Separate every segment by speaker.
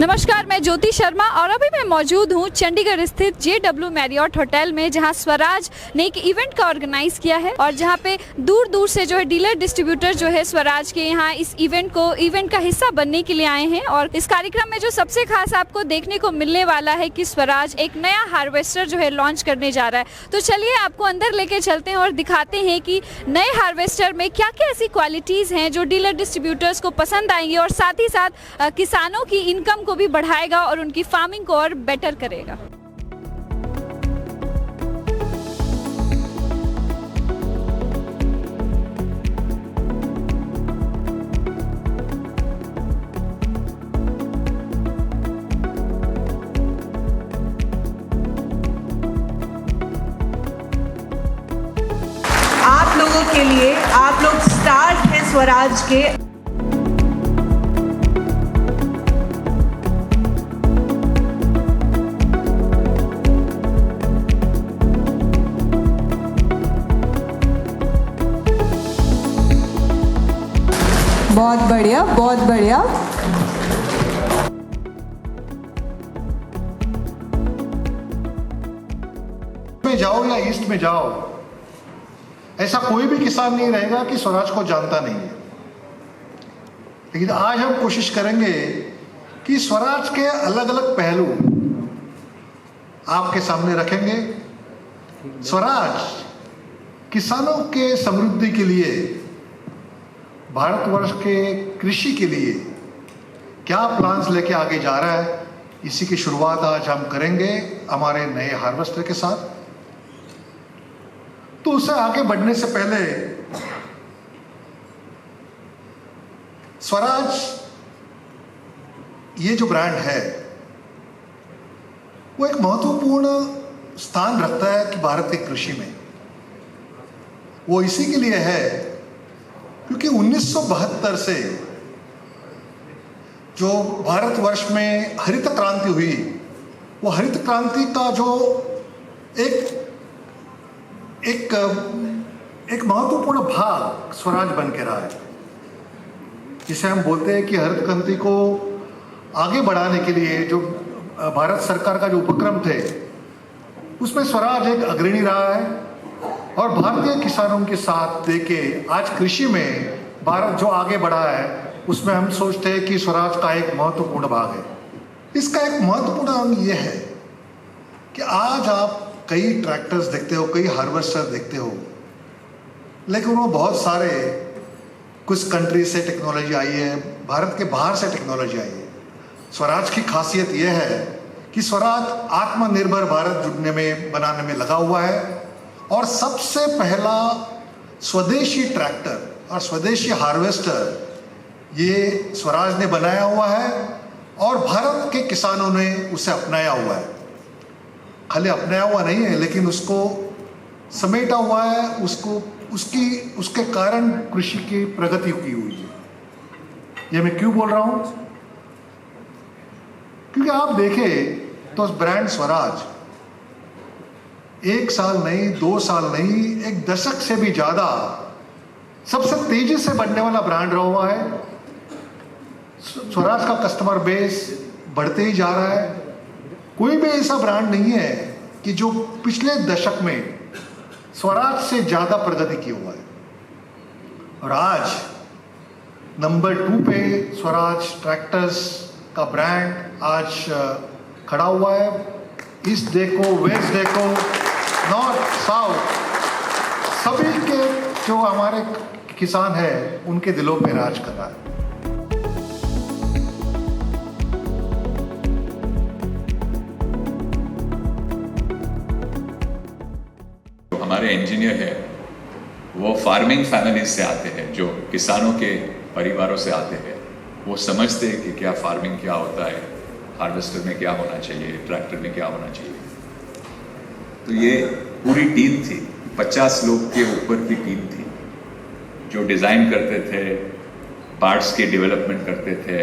Speaker 1: नमस्कार, मैं ज्योति शर्मा और अभी मैं मौजूद हूँ चंडीगढ़ स्थित JW मैरियट होटल में, जहाँ स्वराज ने एक इवेंट का ऑर्गेनाइज किया है और जहाँ पे दूर दूर से जो है डीलर डिस्ट्रीब्यूटर जो है स्वराज के यहाँ इस इवेंट का हिस्सा बनने के लिए आए हैं। और इस कार्यक्रम में जो सबसे खास आपको देखने को मिलने वाला है कि स्वराज एक नया हार्वेस्टर जो है लॉन्च करने जा रहा है। तो चलिए आपको अंदर लेके चलते हैं और दिखाते हैं कि नए हार्वेस्टर में क्या क्या ऐसी क्वालिटीज़ हैं जो डीलर डिस्ट्रीब्यूटर्स को पसंद आएंगी और साथ ही साथ किसानों की इनकम को भी बढ़ाएगा और उनकी फार्मिंग को और बेटर करेगा।
Speaker 2: आप लोगों के लिए, आप लोग स्टार्स हैं स्वराज के।
Speaker 3: बहुत बढ़िया, बहुत बढ़िया।
Speaker 4: में जाओ या ईस्ट में जाओ, ऐसा कोई भी किसान नहीं रहेगा कि स्वराज को जानता नहीं है। लेकिन आज हम कोशिश करेंगे कि स्वराज के अलग अलग पहलू आपके सामने रखेंगे। स्वराज किसानों के समृद्धि के लिए, भारतवर्ष के कृषि के लिए क्या प्लान्स लेके आगे जा रहा है, इसी की शुरुआत आज हम करेंगे हमारे नए हार्वेस्टर के साथ। तो उसे आगे बढ़ने से पहले स्वराज ये जो ब्रांड है वो एक महत्वपूर्ण स्थान रखता है कि भारत की कृषि में। वो इसी के लिए है क्योंकि 1972 से जो भारतवर्ष में हरित क्रांति हुई, वो हरित क्रांति का जो एक महत्वपूर्ण भाग स्वराज बन के रहा है, जिसे हम बोलते हैं कि हरित क्रांति को आगे बढ़ाने के लिए जो भारत सरकार का जो उपक्रम थे उसमें स्वराज एक अग्रणी रहा है। और भारतीय किसानों के साथ देके आज कृषि में भारत जो आगे बढ़ा है उसमें हम सोचते हैं कि स्वराज का एक महत्वपूर्ण भाग है। इसका एक महत्वपूर्ण अंग यह है कि आज आप कई ट्रैक्टर्स देखते हो, कई हार्वेस्टर देखते हो, लेकिन वो बहुत सारे कुछ कंट्री से टेक्नोलॉजी आई है, भारत के बाहर से टेक्नोलॉजी आई है। स्वराज की खासियत यह है कि स्वराज आत्मनिर्भर भारत बनाने में लगा हुआ है और सबसे पहला स्वदेशी ट्रैक्टर और स्वदेशी हार्वेस्टर ये स्वराज ने बनाया हुआ है और भारत के किसानों ने उसे अपनाया हुआ है। खाली अपनाया हुआ नहीं है, लेकिन उसको समेटा हुआ है, उसके कारण कृषि की प्रगति की हुई है। ये मैं क्यों बोल रहा हूं? क्योंकि आप देखें तो ब्रांड स्वराज 1 साल नहीं, 2 साल नहीं, 1 दशक से भी ज्यादा सबसे तेजी से बढ़ने वाला ब्रांड रहा हुआ है। स्वराज का कस्टमर बेस बढ़ते ही जा रहा है। कोई भी ऐसा ब्रांड नहीं है कि जो पिछले दशक में स्वराज से ज्यादा प्रगति की हुआ है। और आज नंबर 2 पे स्वराज ट्रैक्टर्स का ब्रांड आज खड़ा हुआ है। ईस्ट देखो, वेस्ट देखो, नॉर्थ साउथ, सभी के जो हमारे किसान हैं उनके दिलों पे राज कर रहा है।
Speaker 5: हमारे इंजीनियर है वो फार्मिंग फैमिलीज से आते हैं, जो किसानों के परिवारों से आते हैं। वो समझते हैं कि क्या फार्मिंग क्या होता है, हार्वेस्टर में क्या होना चाहिए, ट्रैक्टर में क्या होना चाहिए। तो ये पूरी टीम थी, 50 लोग के ऊपर की टीम थी जो डिज़ाइन करते थे, पार्ट्स के डेवलपमेंट करते थे।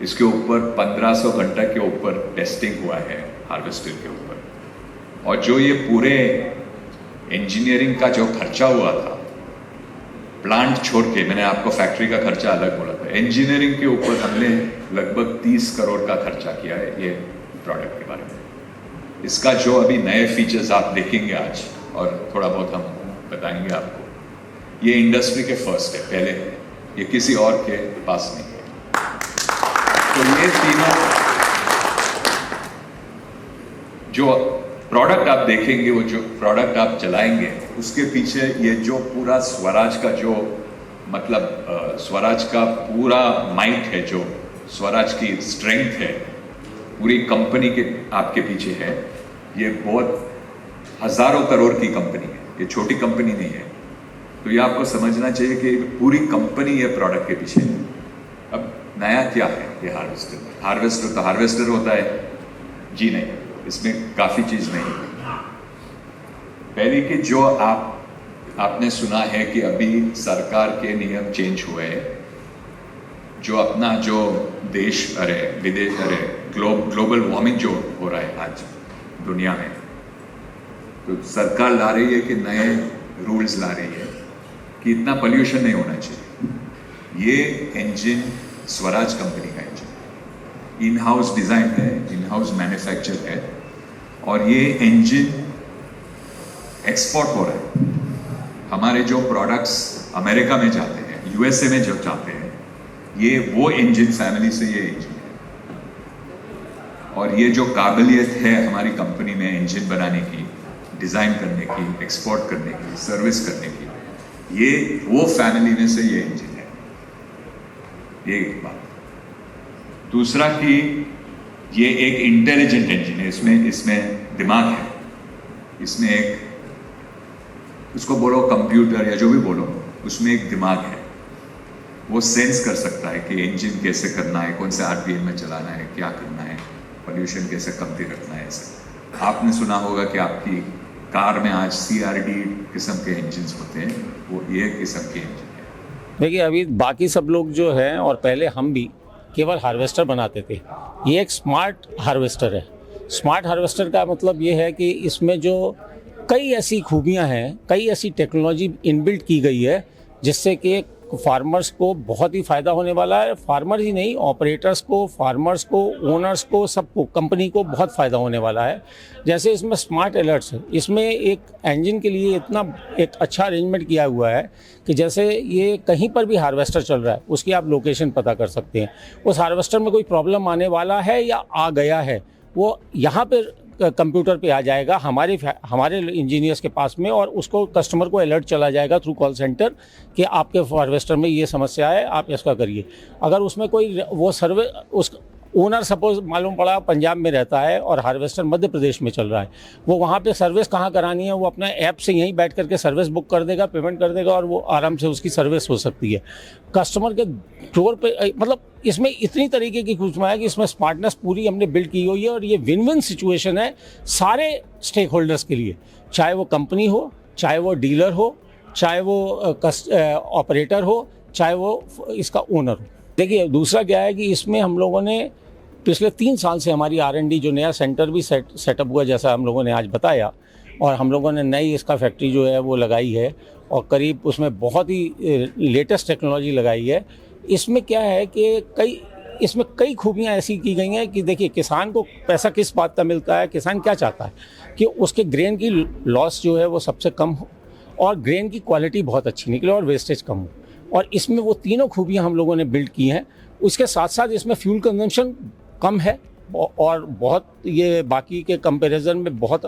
Speaker 5: इसके ऊपर 1500 घंटा के ऊपर टेस्टिंग हुआ है हार्वेस्टर के ऊपर। और जो ये पूरे इंजीनियरिंग का जो खर्चा हुआ था, प्लांट छोड़ के, मैंने आपको फैक्ट्री का खर्चा अलग बोला था, इंजीनियरिंग के ऊपर हमने लगभग 30 करोड़ का खर्चा किया है ये प्रोडक्ट के बारे में। इसका जो अभी नए फीचर्स आप देखेंगे आज और थोड़ा बहुत हम बताएंगे आपको, ये इंडस्ट्री के फर्स्ट है, पहले है, ये किसी और के पास नहीं है। तो ये तीनों जो प्रोडक्ट आप देखेंगे, वो जो प्रोडक्ट आप चलाएंगे, उसके पीछे ये जो पूरा स्वराज का जो मतलब स्वराज का पूरा माइट है, जो स्वराज की स्ट्रेंथ है, पूरी कंपनी के आपके पीछे है। ये बहुत हजारों करोड़ की कंपनी है, ये छोटी कंपनी नहीं है। तो ये आपको समझना चाहिए कि पूरी कंपनी ये प्रोडक्ट के पीछे है। अब नया क्या है ये हार्वेस्टर तो हार्वेस्टर होता है जी, नहीं, इसमें काफ़ी चीज़ नहीं है। पहले कि जो आपने सुना है कि अभी सरकार के नियम चेंज हुए हैं, जो अपना जो देश विदेश ग्लोबल वार्मिंग जो हो रहा है आज दुनिया में, तो सरकार ला रही है कि नए रूल्स ला रही है कि इतना पोल्यूशन नहीं होना चाहिए। ये इंजन स्वराज कंपनी का इंजन इन हाउस डिज़ाइन है, इन हाउस मैन्युफैक्चर है, और ये इंजन एक्सपोर्ट हो रहा है। हमारे जो प्रोडक्ट्स अमेरिका में जाते हैं, यूएसए में जो जाते हैं, ये वो इंजन फैमिली से ये इंजन है। और ये जो काबिलियत है हमारी कंपनी में इंजन बनाने की, डिज़ाइन करने की, एक्सपोर्ट करने की, सर्विस करने की, ये वो फैमिली में से ये इंजन है। ये एक बात। दूसरा कि ये एक इंटेलिजेंट इंजन है, इसमें दिमाग है, इसमें एक, उसको बोलो कंप्यूटर या जो भी बोलो, उसमें एक दिमाग है। वो सेंस कर सकता है कि इंजन कैसे करना है, कौन से आरपीएम में चलाना है, क्या करना है, पोल्यूशन कैसे कमती रखना है। ऐसे आपने सुना होगा कि आपकी कार में आज CRD किस्म के इंजन होते हैं, वो ये किस्म के इंजन है।
Speaker 6: देखिए, अभी बाकी सब लोग जो हैं और पहले हम भी केवल हार्वेस्टर बनाते थे। ये एक स्मार्ट हार्वेस्टर है। स्मार्ट हार्वेस्टर का मतलब ये है कि इसमें जो कई ऐसी खूबियां हैं, कई ऐसी टेक्नोलॉजी इनबिल्ट की गई है, जिससे कि फार्मर्स को बहुत ही फ़ायदा होने वाला है। फार्मर ही नहीं, ऑपरेटर्स को, फार्मर्स को, ओनर्स को, सबको, कंपनी को बहुत फ़ायदा होने वाला है। जैसे इसमें स्मार्ट अलर्ट्स है, इसमें एक इंजन के लिए इतना एक अच्छा अरेंजमेंट किया हुआ है कि जैसे ये कहीं पर भी हार्वेस्टर चल रहा है, उसकी आप लोकेशन पता कर सकते हैं। उस हार्वेस्टर में कोई प्रॉब्लम आने वाला है या आ गया है, वो यहाँ पर कंप्यूटर पे आ जाएगा हमारे इंजीनियर्स के पास में, और उसको कस्टमर को अलर्ट चला जाएगा थ्रू कॉल सेंटर कि आपके हार्वेस्टर में ये समस्या है, आप इसका करिए। अगर उसमें कोई वो सर्वे, उस ओनर सपोज मालूम पड़ा पंजाब में रहता है और हार्वेस्टर मध्य प्रदेश में चल रहा है, वो वहाँ पे सर्विस कहाँ करानी है, वो अपना ऐप से यहीं बैठ करके सर्विस बुक कर देगा, पेमेंट कर देगा, और वो आराम से उसकी सर्विस हो सकती है कस्टमर के डोर पे। मतलब इसमें इतनी तरीके की सूचना है कि इसमें स्मार्टनेस पूरी हमने बिल्ड की हुई है, और ये विन विन सिचुएशन है सारे स्टेक होल्डर्स के लिए, चाहे वो कंपनी हो, चाहे वो डीलर हो, चाहे वो ऑपरेटर हो, चाहे वो इसका ओनर हो। देखिए, दूसरा क्या है कि इसमें हम लोगों ने पिछले 3 साल से हमारी R&D जो नया सेंटर भी सेटअप हुआ, जैसा हम लोगों ने आज बताया, और हम लोगों ने नई इसका फैक्ट्री जो है वो लगाई है, और करीब उसमें बहुत ही लेटेस्ट टेक्नोलॉजी लगाई है। इसमें क्या है कि इसमें कई खूबियाँ ऐसी की गई हैं कि देखिए, किसान को पैसा किस बात का मिलता है, किसान क्या चाहता है कि उसके ग्रेन की लॉस जो है वो सबसे कम हो, और ग्रेन की क्वालिटी बहुत अच्छी निकले, और वेस्टेज कम हो। और इसमें वो तीनों खूबियाँ हम लोगों ने बिल्ड की हैं। उसके साथ साथ इसमें फ्यूल कंजम्पशन कम है, और बहुत ये बाकी के कंपैरिजन में बहुत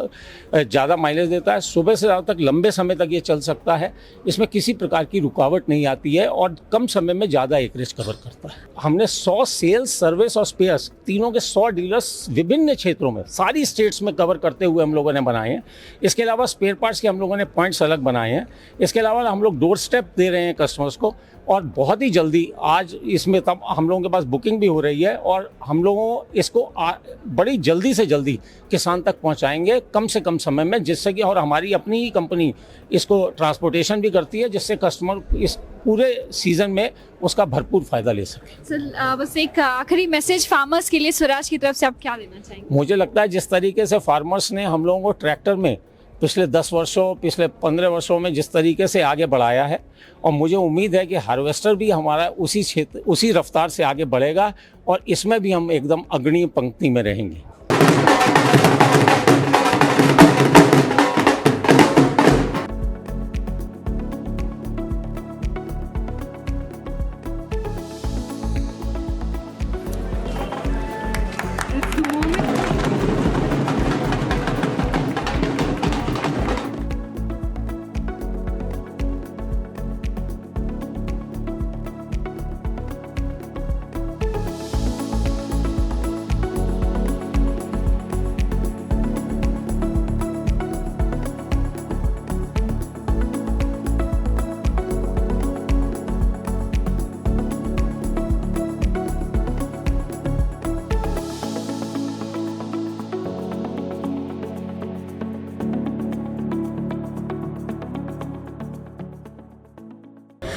Speaker 6: ज़्यादा माइलेज देता है। सुबह से रात तक लंबे समय तक ये चल सकता है, इसमें किसी प्रकार की रुकावट नहीं आती है, और कम समय में ज़्यादा एकरेज कवर करता है। हमने 100 सेल्स, सर्विस और स्पेयर्स तीनों के 100 डीलर्स विभिन्न क्षेत्रों में सारी स्टेट्स में कवर करते हुए हम लोगों ने बनाए हैं। इसके अलावा स्पेयर पार्ट्स के हम लोगों ने पॉइंट्स अलग बनाए हैं। इसके अलावा हम लोग डोर स्टेप दे रहे हैं कस्टमर्स को, और बहुत ही जल्दी आज इसमें तब हम लोगों के पास बुकिंग भी हो रही है, और हम लोगों इसको बड़ी जल्दी से जल्दी किसान तक पहुंचाएंगे कम से कम समय में, जिससे कि, और हमारी अपनी ही कंपनी इसको ट्रांसपोर्टेशन भी करती है, जिससे कस्टमर इस पूरे सीजन में उसका भरपूर फ़ायदा ले सके।
Speaker 1: सर, बस एक आखिरी मैसेज फार्मर्स के लिए स्वराज की तरफ से आप क्या देना चाहेंगे?
Speaker 6: मुझे लगता है जिस तरीके से फार्मर्स ने हम लोगों को ट्रैक्टर में पिछले 10 वर्षों, पिछले 15 वर्षों में जिस तरीके से आगे बढ़ाया है, और मुझे उम्मीद है कि हार्वेस्टर भी हमारा उसी क्षेत्र, उसी रफ्तार से आगे बढ़ेगा और इसमें भी हम एकदम अग्रणी पंक्ति में रहेंगे।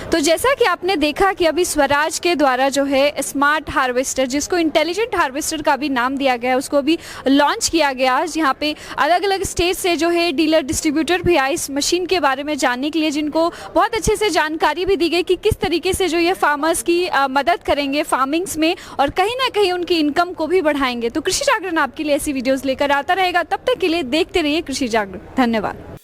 Speaker 1: तो जैसा कि आपने देखा कि अभी स्वराज के द्वारा जो है स्मार्ट हार्वेस्टर, जिसको इंटेलिजेंट हार्वेस्टर का भी नाम दिया गया है, उसको भी लॉन्च किया गया। यहाँ पे अलग अलग स्टेट से जो है डीलर डिस्ट्रीब्यूटर भी आए इस मशीन के बारे में जानने के लिए, जिनको बहुत अच्छे से जानकारी भी दी गई कि किस तरीके से जो ये फार्मर्स की मदद करेंगे फार्मिंग्स में और कहीं ना कहीं उनकी इनकम को भी बढ़ाएंगे। तो कृषि जागरण आपके लिए ऐसी वीडियोज़ लेकर आता रहेगा। तब तक के लिए देखते रहिए कृषि जागरण। धन्यवाद।